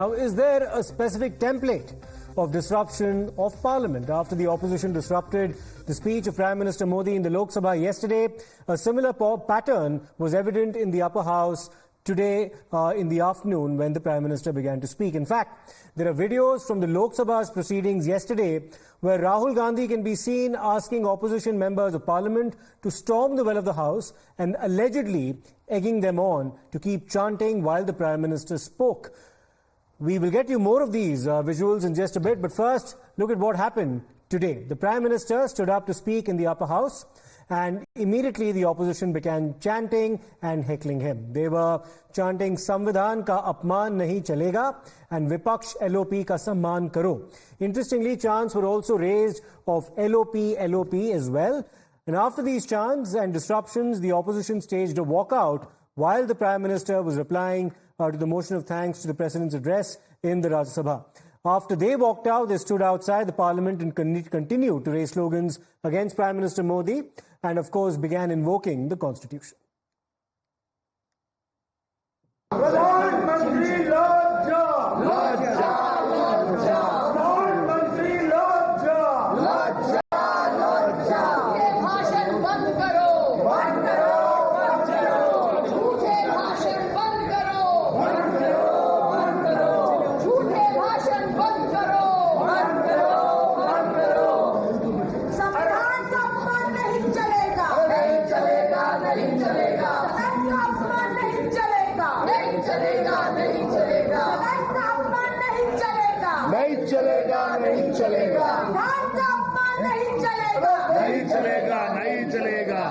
Now, is there a specific template of disruption of Parliament after the opposition disrupted the speech of Prime Minister Modi in the Lok Sabha yesterday? A similar pattern was evident in the upper house today in the afternoon when the Prime Minister began to speak. In fact, there are videos from the Lok Sabha's proceedings yesterday where Rahul Gandhi can be seen asking opposition members of Parliament to storm the well of the House and allegedly egging them on to keep chanting while the Prime Minister spoke. We will get you more of these visuals in just a bit, but first, look at what happened today. The Prime Minister stood up to speak in the upper house, and immediately the opposition began chanting and heckling him. They were chanting, "Samvidhan ka apman nahi chalega" and "Vipaksh LOP ka samman karo." Interestingly, chants were also raised of LOP, LOP as well. And after these chants and disruptions, the opposition staged a walkout while the Prime Minister was replying to the motion of thanks to the President's address in the Rajya Sabha. After they walked out, they stood outside the Parliament and continued to raise slogans against Prime Minister Modi and, of course, began invoking the Constitution. नहीं चलेगा नहीं चलेगा नहीं चलेगा नहीं चलेगा नहीं चलेगा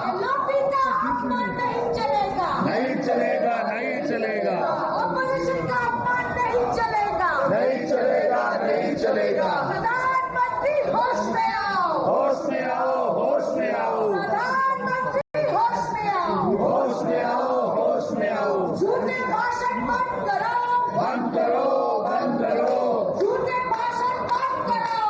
नहीं चलेगा नहीं चलेगा ऑपोजिशन का अपमान नहीं चलेगा नहीं चलेगा नहीं चलेगा प्रधानमंत्री होश में आओ होश में आओ होश में आओ प्रधानमंत्री होश में आओ होश में आओ होश में आओ झूठे भाषण बंद करो बंद करो बंद करो झूठे भाषण बंद करो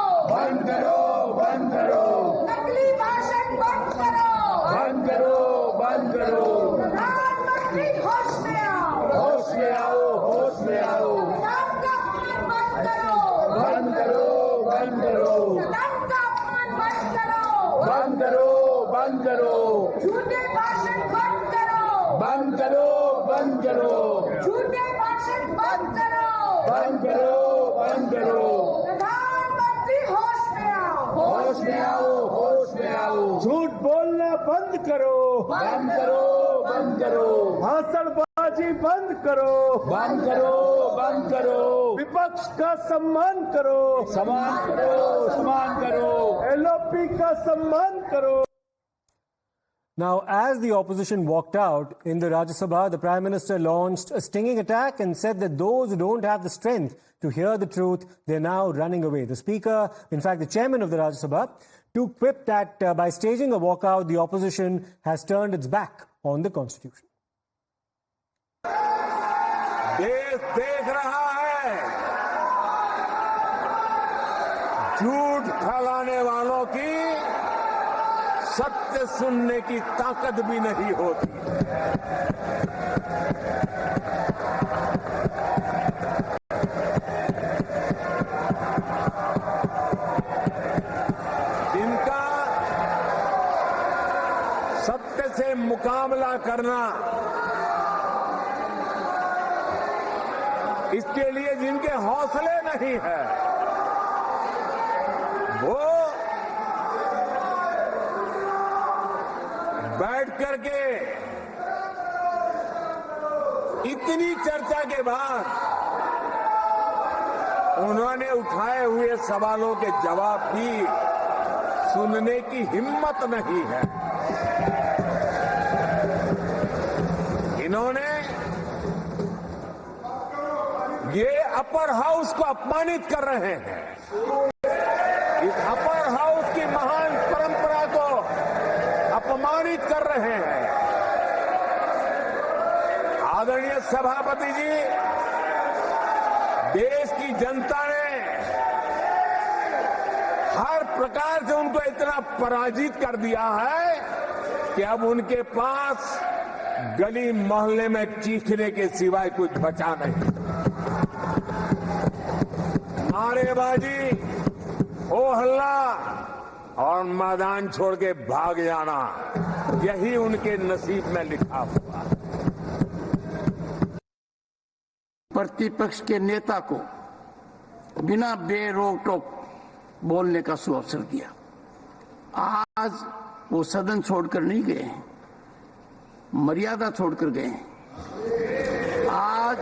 बंद करो नकली भाषण बंद करो बंद करो बंद करो प्रधानमंत्री होश में आओ होश में आओ होश में आओ प्रधान का अपमान बंद करो बंद करो प्रधान का अपमान बंद करो बंद करो झूठे भाषण बंद करो बंद करो बंद करो झूठे भाषण बंद करो बंद करो प्रधानमंत्री होश में आओ होश में आओ होश में आओ झूठ बोलना बंद करो बंद करो बंद करो भाषणबाजी बंद करो बंद करो बंद करो विपक्ष का सम्मान करो सम्मान करो सम्मान करो LOP का सम्मान करो. Now, as the opposition walked out in the Rajya Sabha, the Prime Minister launched a stinging attack and said that those who don't have the strength to hear the truth, they're now running away. The Speaker, in fact, the Chairman of the Rajya Sabha, took quip that by staging a walkout, the opposition has turned its back on the Constitution. देश देख रहा है झूठ फैलाने वालों की सत्य सुनने की ताकत भी नहीं होती. जिनका सत्य से मुकाबला करना, इसके लिए जिनके हौसले नहीं है, वो बैठ करके इतनी चर्चा के बाद उन्होंने उठाए हुए सवालों के जवाब भी सुनने की हिम्मत नहीं है. इन्होंने ये अपर हाउस को अपमानित कर रहे हैं. इस अपर हाउस की महान परंपरा को अपमानित कर रहे हैं. आदरणीय सभापति जी, देश की जनता ने हर प्रकार से उनको इतना पराजित कर दिया है कि अब उनके पास गली मोहल्ले में चीखने के सिवाय कुछ बचा नहीं. नारेबाजी, हो हल्ला और मैदान छोड़ के भाग जाना, यही उनके नसीब में लिखा हुआ। प्रतिपक्ष के नेता को बिना बेरोक टोक बोलने का सुअवसर दिया। आज वो सदन छोड़कर नहीं गए हैं, मर्यादा छोड़कर गए हैं। आज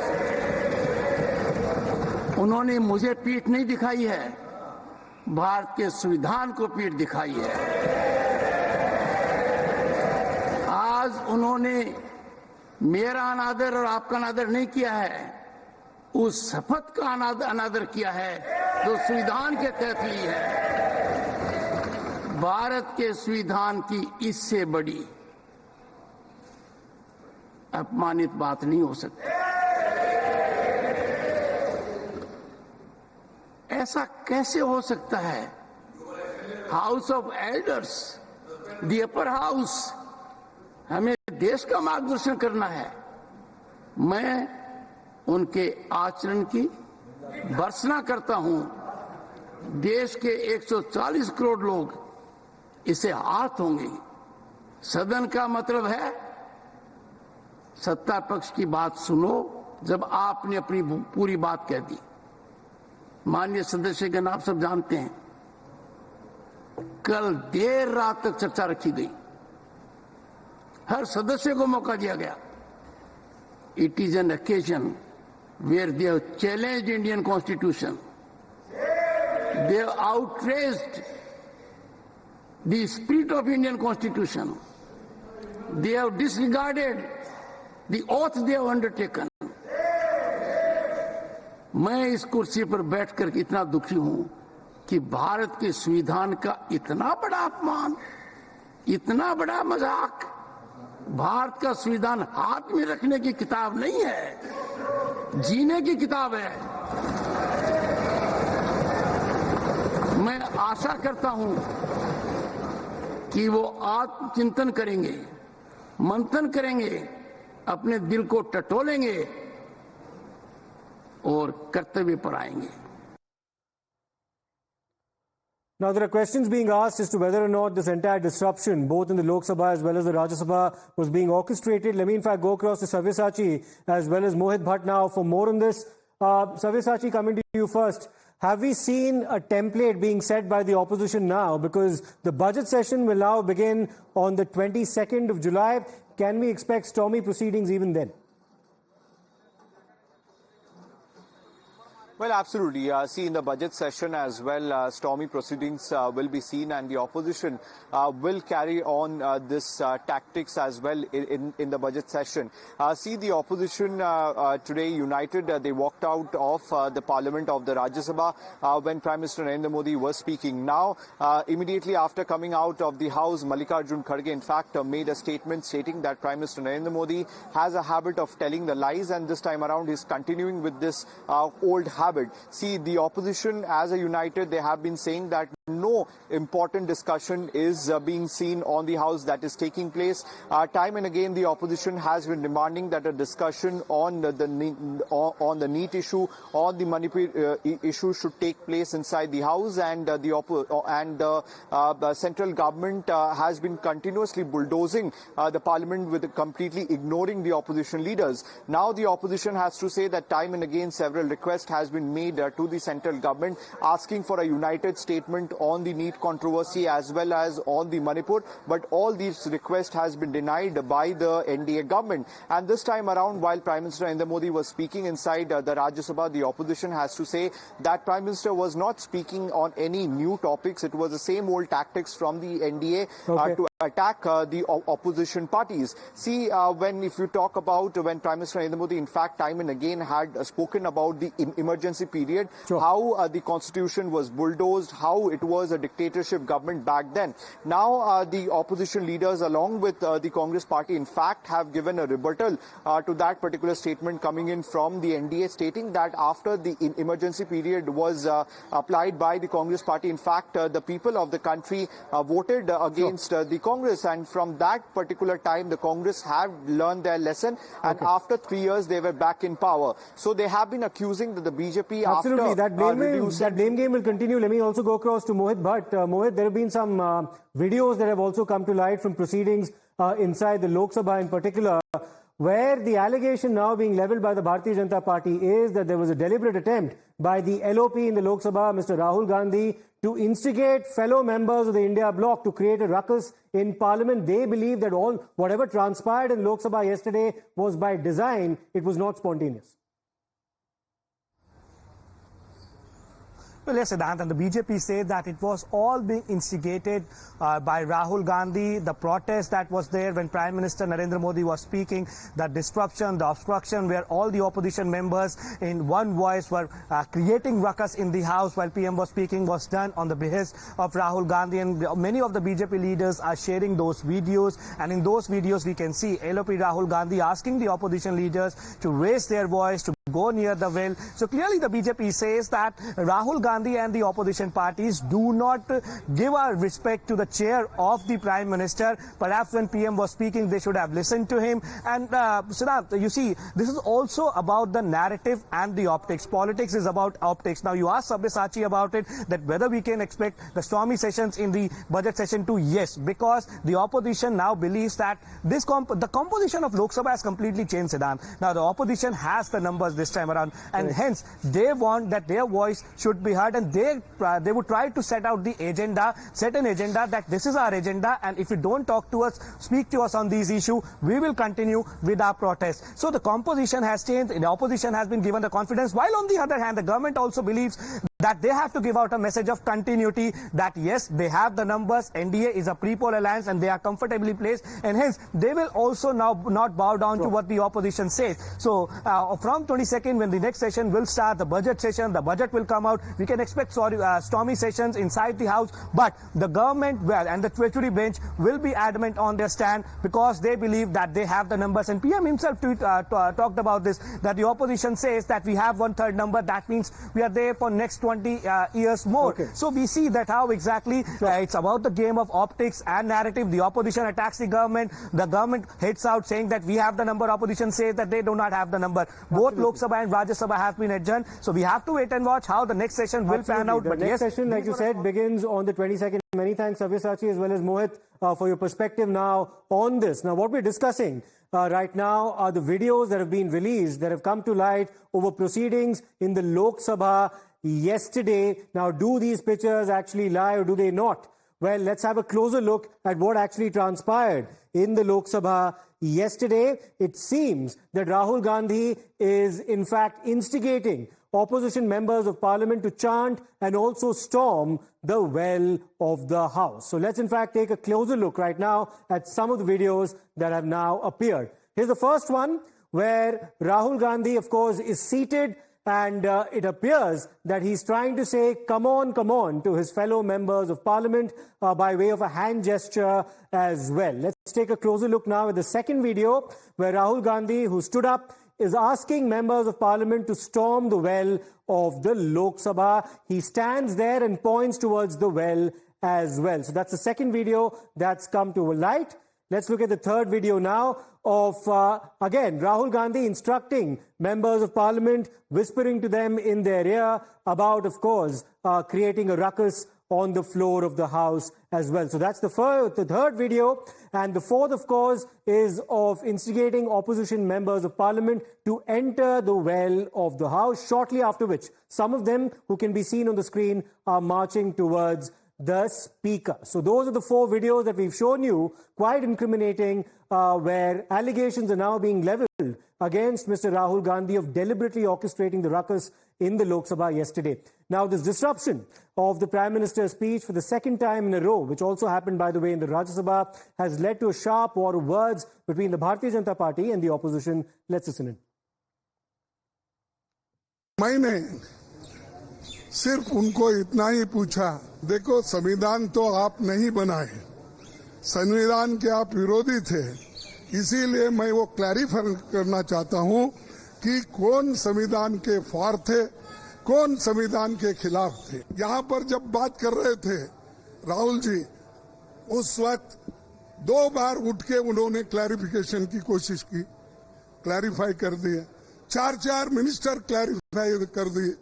उन्होंने मुझे पीठ नहीं दिखाई है, भारत के संविधान को पीठ दिखाई है। आज उन्होंने मेरा अनादर और आपका अनादर नहीं किया है, उस शपथ का अनादर किया है जो संविधान के तहत ली है। भारत के संविधान की इससे बड़ी अपमानित बात नहीं हो सकती। ऐसा कैसे हो सकता है? House of elders, the upper house, हमें देश का मार्गदर्शन करना है। मैं उनके आचरण की भर्त्सना करता हूं। देश के 140 करोड़ लोग इसे हाथ होंगे। सदन का मतलब है सत्ता पक्ष की बात सुनो जब आपने अपनी पूरी बात कह दी। माननीय सदस्यगण, आप सब जानते हैं कल देर रात तक चर्चा रखी गई, हर सदस्य को मौका दिया गया। It is an occasion where they have challenged Indian Constitution. They have outraged the spirit of Indian Constitution. They have disregarded the oath they have undertaken. मैं इस कुर्सी पर बैठकर इतना दुखी हूं कि भारत के संविधान का इतना बड़ा अपमान, इतना बड़ा मजाक। भारत का संविधान हाथ में रखने की किताब नहीं है, जीने की किताब है। मैं आशा करता हूं कि वो आत्मचिंतन करेंगे, मंथन करेंगे, अपने दिल को टटोलेंगे और कर्तव्य पर आएंगे। Now, there are questions being asked as to whether or not this entire disruption, both in the Lok Sabha as well as the Rajya Sabha, was being orchestrated. Let me, in fact, go across to Sabyasachi as well as Mohit Bhatt now for more on this. Sabyasachi, coming to you first. Have we seen a template being set by the opposition now? Because the budget session will now begin on the 22nd of July. Can we expect stormy proceedings even then? Well, absolutely. See, in the budget session as well, stormy proceedings will be seen, and the opposition will carry on this tactics as well in the budget session. See, the opposition today united, they walked out of the parliament of the Rajya Sabha when Prime Minister Narendra Modi was speaking. Now, immediately after coming out of the house, Mallikarjun Kharge, in fact, made a statement stating that Prime Minister Narendra Modi has a habit of telling the lies, and this time around he's continuing with this old habit. See, the opposition as a united, they have been saying that no important discussion is being seen on the house that is taking place. Time and again, the opposition has been demanding that a discussion on the NEET issue, on the Manipur issue should take place inside the house, and the central government has been continuously bulldozing the parliament with completely ignoring the opposition leaders. Now the opposition has to say that time and again several requests has been made to the central government asking for a united statement on the NEET controversy as well as on the Manipur, but all these requests has been denied by the NDA government. And this time around, while Prime Minister Narendra Modi was speaking inside the Rajya Sabha, the opposition has to say that Prime Minister was not speaking on any new topics. It was the same old tactics from the NDA to attack the opposition parties. See, if you talk about when Prime Minister Narendra Modi, in fact, time and again had spoken about the emergency period, how the constitution was bulldozed, how it was a dictatorship government back then. Now, the opposition leaders, along with the Congress party, in fact, have given a rebuttal to that particular statement coming in from the NDA, stating that after the emergency period was applied by the Congress party, in fact, the people of the country voted against the Congress. And from that particular time, the Congress have learned their lesson. And after 3 years, they were back in power. So they have been accusing that the BJP Absolutely. after That blame game will continue. Let me also go across to Mohit Bhatt. Mohit, there have been some videos that have also come to light from proceedings inside the Lok Sabha in particular, where the allegation now being levelled by the Bharatiya Janata Party is that there was a deliberate attempt by the LOP in the Lok Sabha, Mr. Rahul Gandhi, to instigate fellow members of the India bloc to create a ruckus in Parliament. They believe that whatever transpired in Lok Sabha yesterday was by design. It was not spontaneous. Well, yes, Siddhant, and the BJP say that it was all being instigated by Rahul Gandhi. The protest that was there when Prime Minister Narendra Modi was speaking, the disruption, the obstruction, where all the opposition members in one voice were creating ruckus in the House while PM was speaking, was done on the behest of Rahul Gandhi. And many of the BJP leaders are sharing those videos. And in those videos, we can see LOP Rahul Gandhi asking the opposition leaders to raise their voice, to go near the well. So clearly the BJP says that Rahul Gandhi and the opposition parties do not give our respect to the chair of the Prime Minister. Perhaps when PM was speaking, they should have listened to him. And Siddharth, you see, this is also about the narrative and the optics. Politics is about optics. Now you asked Sabyasachi about it, that whether we can expect the stormy sessions in the budget session too. Yes, because the opposition now believes that the composition of Lok Sabha has completely changed, Siddharth. Now the opposition has the numbers this time around, and hence they want that their voice should be heard, and they would try to set an agenda that this is our agenda, and if you don't talk to us, speak to us on these issues, we will continue with our protest. So the composition has changed, and the opposition has been given the confidence, while on the other hand the government also believes that they have to give out a message of continuity, that yes, they have the numbers, NDA is a pre-poll alliance and they are comfortably placed, and hence they will also now not bow down to what the opposition says. So from 22nd, when the next session will start, the budget session, the budget will come out, we can expect stormy sessions inside the House, but the government and the treasury bench will be adamant on their stand, because they believe that they have the numbers. And PM himself talked about this, that the opposition says that we have 1/3 number, that means we are there for next 20 years more. So we see that how exactly it's about the game of optics and narrative. The opposition attacks the government heads out saying that we have the number, opposition says that they do not have the number. Both Lok Sabha and Rajya Sabha have been adjourned, so we have to wait and watch how the next session will pan out. The next session, like you said, begins on the 22nd. Many thanks, Sabyasachi, as well as Mohit, for your perspective now on this. Now, what we're discussing right now are the videos that have been released, that have come to light over proceedings in the Lok Sabha yesterday. Now, do these pictures actually lie or do they not? Well, let's have a closer look at what actually transpired in the Lok Sabha yesterday. It seems that Rahul Gandhi is in fact instigating opposition members of parliament to chant and also storm the well of the House. So let's in fact take a closer look right now at some of the videos that have now appeared. Here's the first one, where Rahul Gandhi, of course, is seated, and it appears that he's trying to say, come on, to his fellow members of parliament by way of a hand gesture as well. Let's take a closer look now at the second video, where Rahul Gandhi, who stood up, is asking members of parliament to storm the well of the Lok Sabha. He stands there and points towards the well as well. So that's the second video that's come to light. Let's look at the third video now of, again, Rahul Gandhi instructing members of parliament, whispering to them in their ear about, of course, creating a ruckus on the floor of the House as well. So that's the third video. And the fourth, of course, is of instigating opposition members of parliament to enter the well of the House, shortly after which some of them, who can be seen on the screen, are marching towards the Speaker. So those are the four videos that we've shown you, quite incriminating, where allegations are now being leveled against Mr. Rahul Gandhi of deliberately orchestrating the ruckus in the Lok Sabha yesterday. Now, this disruption of the Prime Minister's speech for the second time in a row, which also happened, by the way, in the Rajya Sabha, has led to a sharp war of words between the Bharatiya Janata Party and the opposition. Let's listen in. मैंने सिर्फ उनको इतना ही पूछा, देखो संविधान तो आप नहीं बनाए, संविधान के आप विरोधी थे, इसीलिए मैं वो क्लैरिफाई करना चाहता हूं कि कौन संविधान के फॉर थे, कौन संविधान के खिलाफ थे। यहां पर जब बात कर रहे थे राहुल जी, उस वक्त 2 बार उठ के उन्होंने क्लैरिफिकेशन की कोशिश की, क्लैरिफाई कर दिया। 4 मिनिस्टर क्लैरिफाई कर दिए।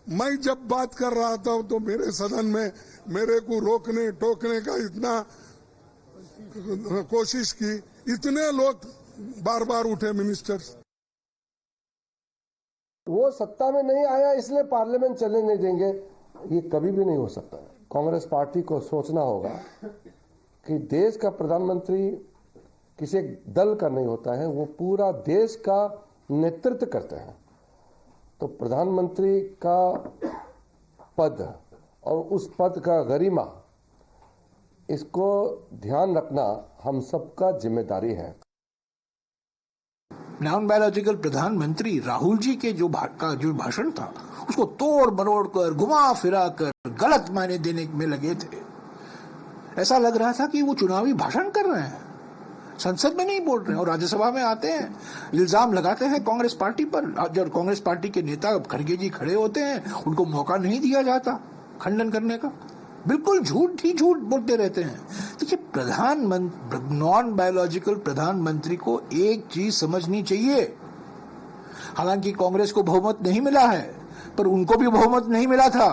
मैं जब बात कर रहा था तो मेरे सदन में मेरे को रोकने टोकने का इतना कोशिश की, इतने लोग बार बार उठे मिनिस्टर्स। वो सत्ता में नहीं आया इसलिए पार्लियामेंट चलने नहीं देंगे, ये कभी भी नहीं हो सकता। कांग्रेस पार्टी को सोचना होगा कि देश का प्रधानमंत्री किसी एक दल का नहीं होता है, वो पूरा देश का नेतृत्व करते हैं। तो प्रधानमंत्री का पद और उस पद का गरिमा, इसको ध्यान रखना हम सबका जिम्मेदारी है। नॉन बायोलॉजिकल प्रधानमंत्री राहुल जी के जो भाषण था, उसको तोड़ मरोड़ कर घुमा फिरा कर गलत मायने देने में लगे थे। ऐसा लग रहा था कि वो चुनावी भाषण कर रहे हैं, संसद में नहीं बोल रहे हैं, और राज्यसभा में आते हैं, इल्जाम लगाते हैं कांग्रेस पार्टी पर। जब कांग्रेस पार्टी के नेता खड़गे जी खड़े होते हैं, उनको मौका नहीं दिया जाता खंडन करने का। बिल्कुल झूठ ही झूठ बोलते रहते हैं। देखिए, प्रधानमंत्री, नॉन बायोलॉजिकल प्रधानमंत्री को एक चीज समझनी चाहिए, हालांकि कांग्रेस को बहुमत नहीं मिला है, पर उनको भी बहुमत नहीं मिला था।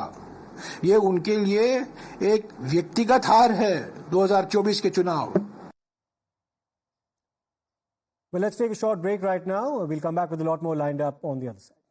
ये उनके लिए एक व्यक्तिगत हार है 2024 के चुनाव। Well, let's take a short break right now. We'll come back with a lot more lined up on the other side.